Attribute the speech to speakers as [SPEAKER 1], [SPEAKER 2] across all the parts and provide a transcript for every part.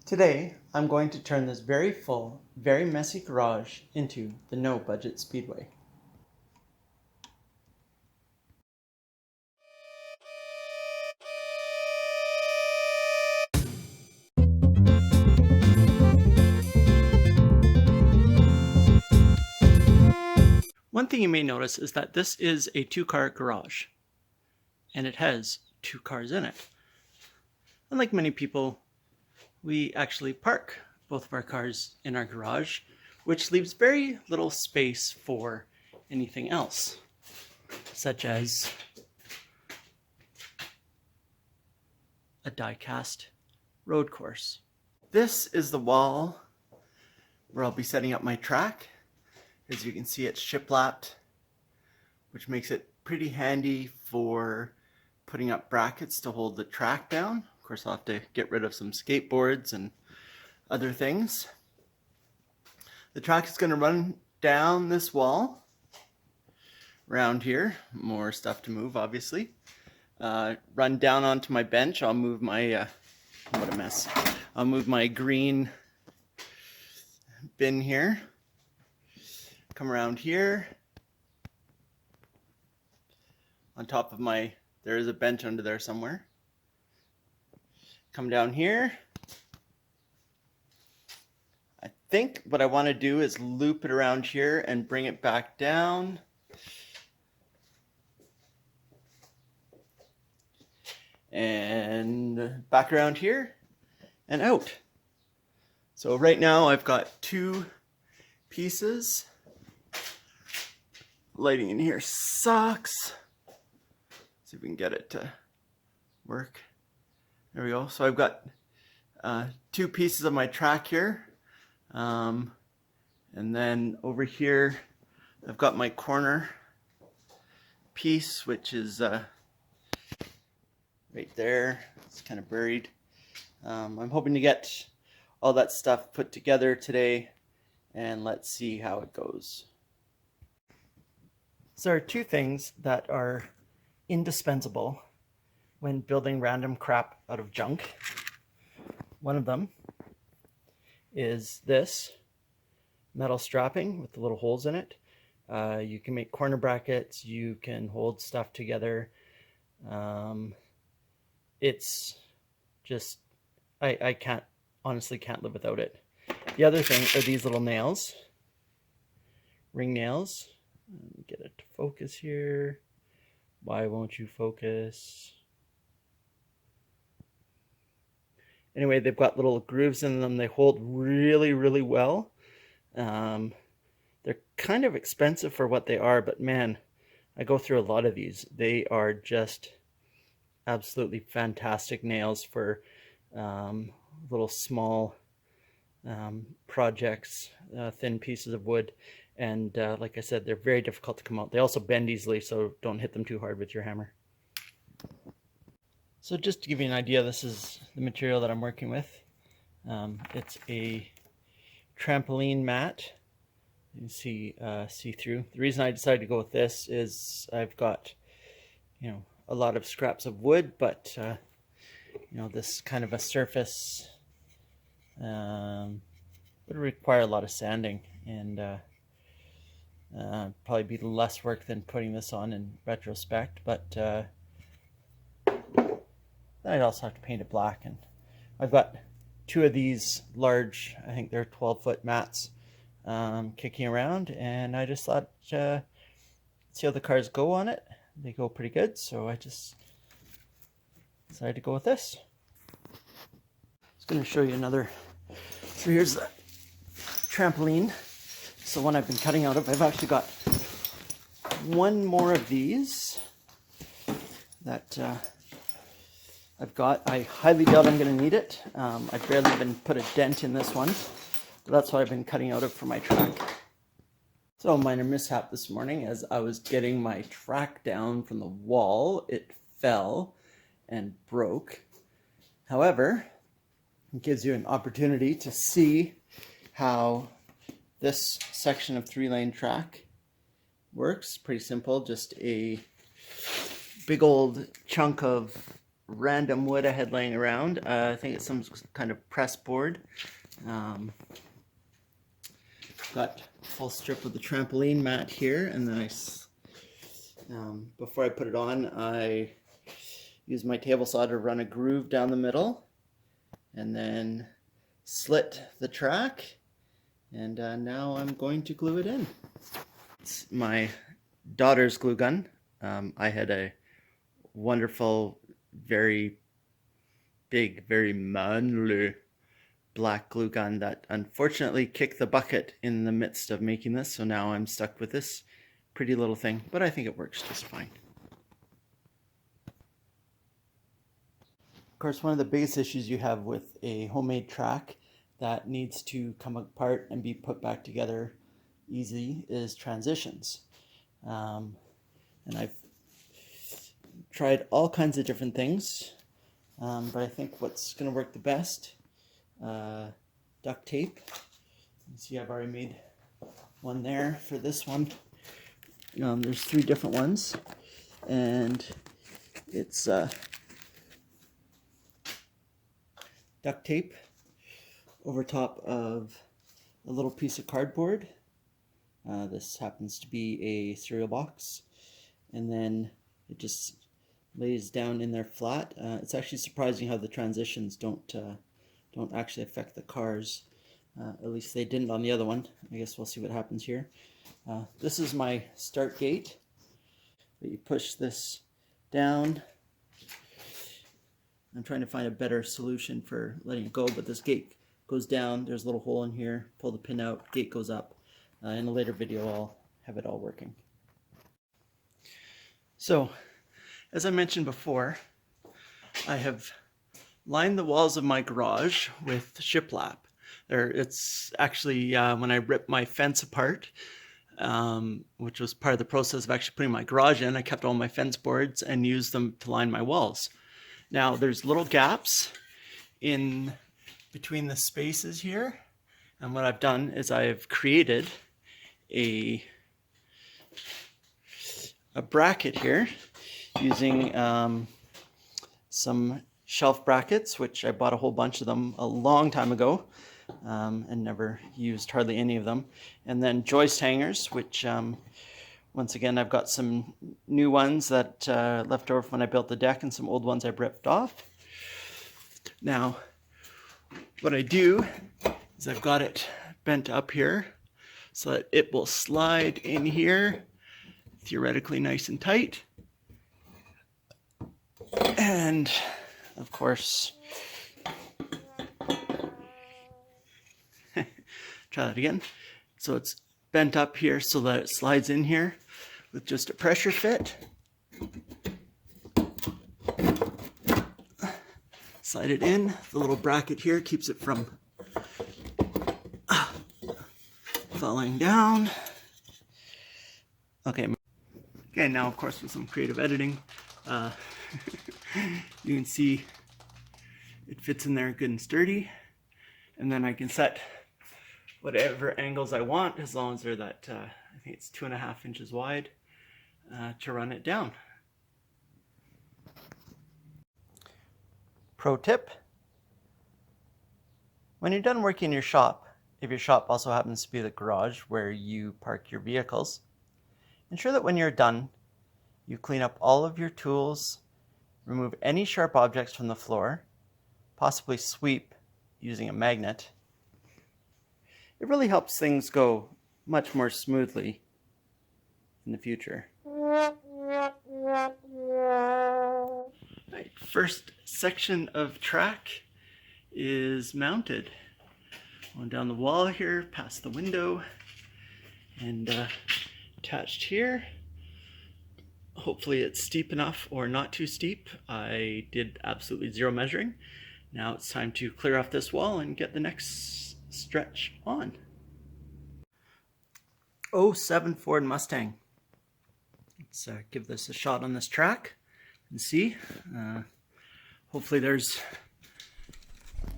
[SPEAKER 1] Today, I'm going to turn this very full, very messy garage into the No Budget Speedway. One thing you may notice is that this is a two-car garage, and it has two cars in it. Unlike many people, we actually park both of our cars in our garage, which leaves very little space for anything else, such as a die-cast road course. This is the wall where I'll be setting up my track. As you can see, it's shiplapped, which makes it pretty handy for putting up brackets to hold the track down. Of course, I'll have to get rid of some skateboards and other things. The track is going to run down this wall, around here. More stuff to move, obviously. Run down onto my bench. I'll move my, what a mess. I'll move my green bin here. Come around here. On top of my, there is a bench under there somewhere. Come down here. I think what I want to do is loop it around here and bring it back down. And back around here and out. So right now I've got two pieces. Lighting in here sucks. See if we can get it to work. There we go. So I've got two pieces of my track here. And then over here, I've got my corner piece, which is right there. It's kind of buried. I'm hoping to get all that stuff put together today, and let's see how it goes. So there are two things that are indispensable when building random crap out of junk. One of them is this metal strapping with the little holes in it. You can make corner brackets, you can hold stuff together. It's just, I honestly can't live without it. The other thing are these little nails, ring nails. Let me get it to focus here. Why won't you focus? Anyway, they've got little grooves in them. They hold really, really well. They're kind of expensive for what they are, but man, I go through a lot of these. They are just absolutely fantastic nails for little small projects, thin pieces of wood. And like I said, they're very difficult to come out. They also bend easily, so don't hit them too hard with your hammer. So just to give you an idea, this is the material that I'm working with. It's a trampoline mat. You can see see-through. The reason I decided to go with this is I've got, you know, a lot of scraps of wood, but you know, this kind of a surface would require a lot of sanding, and probably be less work than putting this on in retrospect, but then I'd also have to paint it black. And I've got two of these large, I think they're 12-foot mats kicking around, and I just thought, see how the cars go on it. They go pretty good, so I just decided to go with this. I was going to show you another. So here's the trampoline. It's the one I've been cutting out of. I've actually got one more of these that I've got. I highly doubt I'm going to need it. I've barely even put a dent in this one, but that's what I've been cutting out of for my track. So a minor mishap this morning. As I was getting my track down from the wall, it fell and broke. However, it gives you an opportunity to see how this section of 3-lane track works. Pretty simple, just a big old chunk of random wood I had laying around. I think it's some kind of press board. Got a full strip of the trampoline mat here, and then before I put it on, I used my table saw to run a groove down the middle, and then slit the track, and now I'm going to glue it in. It's my daughter's glue gun. I had a wonderful, very big, very manly black glue gun that unfortunately kicked the bucket in the midst of making this, so now I'm stuck with this pretty little thing, but I think it works just fine. Of course, one of the biggest issues you have with a homemade track that needs to come apart and be put back together easy is transitions. And I've tried all kinds of different things, but I think what's going to work the best, duct tape. You can see I've already made one there for this one. There's 3 different ones, and it's duct tape over top of a little piece of cardboard. This happens to be a cereal box, and then it just lays down in there flat. It's actually surprising how the transitions don't actually affect the cars. At least they didn't on the other one. I guess we'll see what happens here. This is my start gate. You push this down. I'm trying to find a better solution for letting it go, but this gate goes down. There's a little hole in here. Pull the pin out, gate goes up. In a later video, I'll have it all working. So, as I mentioned before, I have lined the walls of my garage with shiplap. It's actually when I ripped my fence apart, which was part of the process of actually putting my garage in, I kept all my fence boards and used them to line my walls. Now there's little gaps in between the spaces here, and what I've done is I've created a bracket here using some shelf brackets, which I bought a whole bunch of them a long time ago, and never used hardly any of them. And then joist hangers, which once again I've got some new ones that left over when I built the deck, and some old ones I've ripped off. Now what I do is I've got it bent up here so that it will slide in here, theoretically nice and tight. And of course, try that again. So it's bent up here so that it slides in here with just a pressure fit. Slide it in. The little bracket here keeps it from falling down. Okay, now of course with some creative editing, you can see it fits in there good and sturdy, and then I can set whatever angles I want, as long as they're that, I think it's 2.5 inches wide, to run it down. Pro tip: when you're done working in your shop, if your shop also happens to be the garage where you park your vehicles, ensure that when you're done, you clean up all of your tools, remove any sharp objects from the floor, possibly sweep using a magnet. It really helps things go much more smoothly in the future. Right, first section of track is mounted. Going down the wall here, past the window, and attached here. Hopefully it's steep enough or not too steep. I did absolutely zero measuring. Now it's time to clear off this wall and get the next stretch on. 07 Ford Mustang. Let's give this a shot on this track and see. Hopefully there's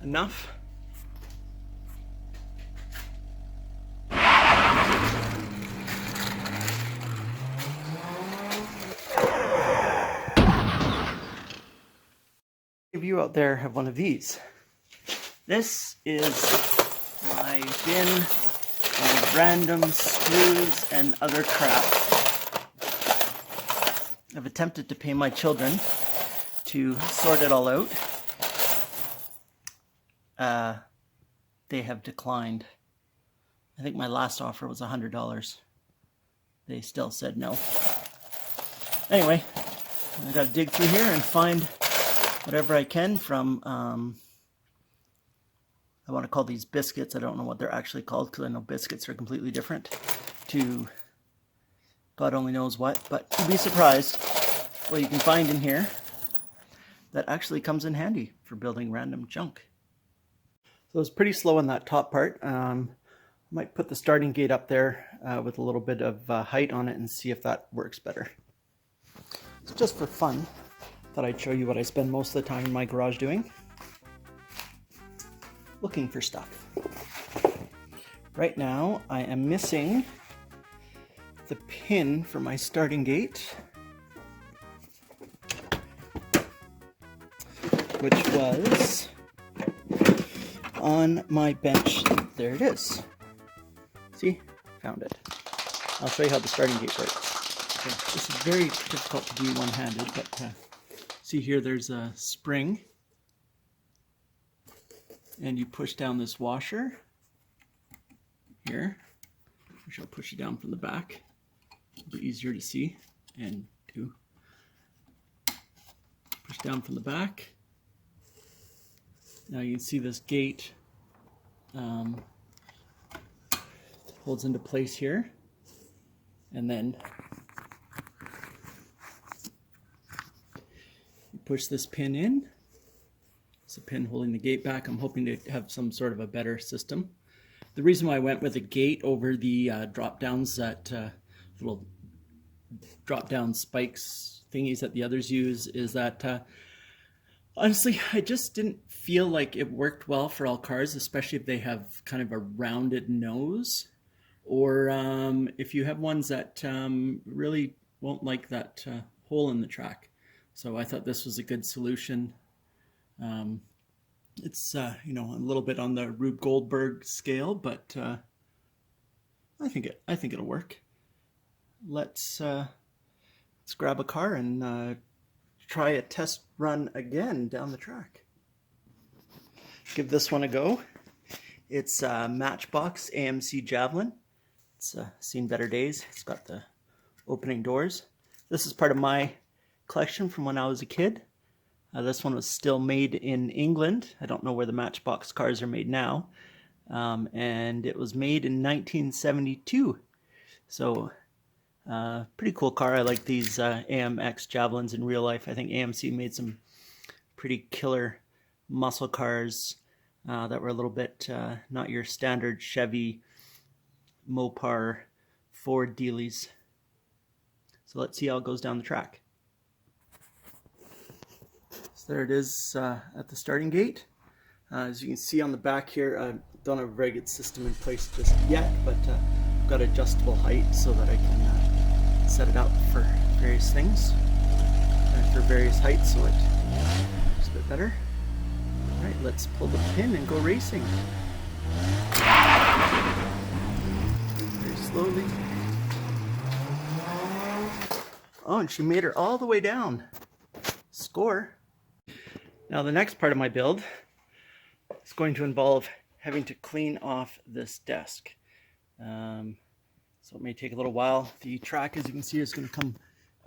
[SPEAKER 1] enough. you out there have one of these? This is my bin of random screws and other crap. I've attempted to pay my children to sort it all out. They have declined. I think my last offer was $100. They still said no. Anyway, I gotta dig through here and find whatever I can from, I want to call these biscuits. I don't know what they're actually called because I know biscuits are completely different, to God only knows what, but you'd be surprised what you can find in here that actually comes in handy for building random junk. So it's pretty slow on that top part. Might put the starting gate up there with a little bit of height on it and see if that works better. So just for fun, thought I'd show you what I spend most of the time in my garage doing. Looking for stuff. Right now I am missing the pin for my starting gate, which was on my bench. There it is. See? Found it. I'll show you how the starting gate works. Okay. This is very difficult to do one-handed, but see here there's a spring, and you push down this washer here, which I'll push it down from the back. It'll be easier to see and do. Push down from the back. Now you can see this gate holds into place here, and then you push this pin in. It's a pin holding the gate back. I'm hoping to have some sort of a better system. The reason why I went with a gate over the drop downs, that little drop down spikes thingies that the others use, is that honestly, I just didn't feel like it worked well for all cars, especially if they have kind of a rounded nose, or if you have ones that really won't like that hole in the track. So I thought this was a good solution. It's you know, a little bit on the Rube Goldberg scale, but I think it'll work. Let's grab a car and try a test run again down the track. Give this one a go. It's Matchbox Amc Javelin. It's seen better days. It's got the opening doors. This is part of my collection from when I was a kid. This one was still made in England. I don't know where the Matchbox cars are made now. And it was made in 1972. So pretty cool car. I like these AMX Javelins in real life. I think AMC made some pretty killer muscle cars that were a little bit not your standard Chevy Mopar Ford dealies. So let's see how it goes down the track. So there it is at the starting gate. As you can see on the back here, I don't have a very good system in place just yet, but I've got adjustable height so that I can set it up for various things, for various heights, so it looks a bit better. Alright, let's pull the pin and go racing. Very slowly. Oh, and she made her all the way down. Score. Now the next part of my build is going to involve having to clean off this desk. So it may take a little while. The track, as you can see, is going to come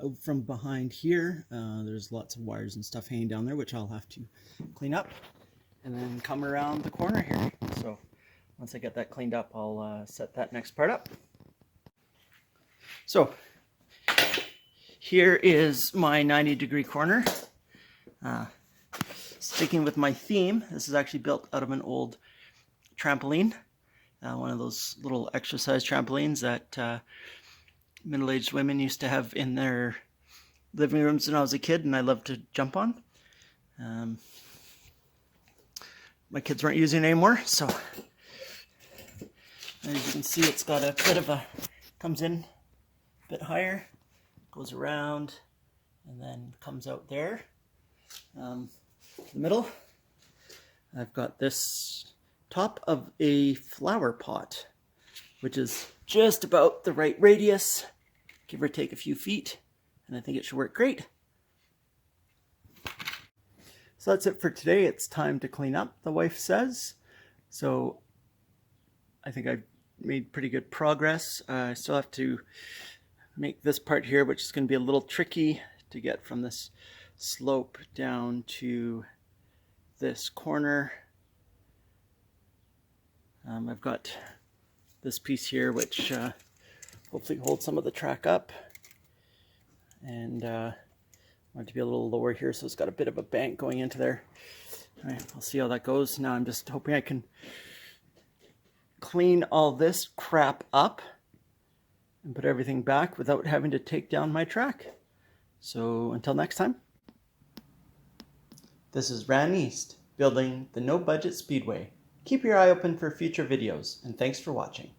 [SPEAKER 1] out from behind here. There's lots of wires and stuff hanging down there, which I'll have to clean up, and then come around the corner here. So once I get that cleaned up, I'll set that next part up. So here is my 90-degree corner. Sticking with my theme, this is actually built out of an old trampoline. One of those little exercise trampolines that middle-aged women used to have in their living rooms when I was a kid, and I loved to jump on. My kids weren't using it anymore, so as you can see, it's got a bit of a, comes in a bit higher, goes around, and then comes out there. the middle, I've got this top of a flower pot, which is just about the right radius, give or take a few feet, and I think it should work great. So that's it for today. It's time to clean up, the wife says. So I think I've made pretty good progress. I still have to make this part here, which is going to be a little tricky to get from this slope down to this corner. I've got this piece here, which hopefully holds some of the track up. And I want it to be a little lower here, so it's got a bit of a bank going into there. All right, we'll see how that goes. Now I'm just hoping I can clean all this crap up and put everything back without having to take down my track. So until next time. This is Ran East, building the No Budget Speedway. Keep your eye open for future videos, and thanks for watching.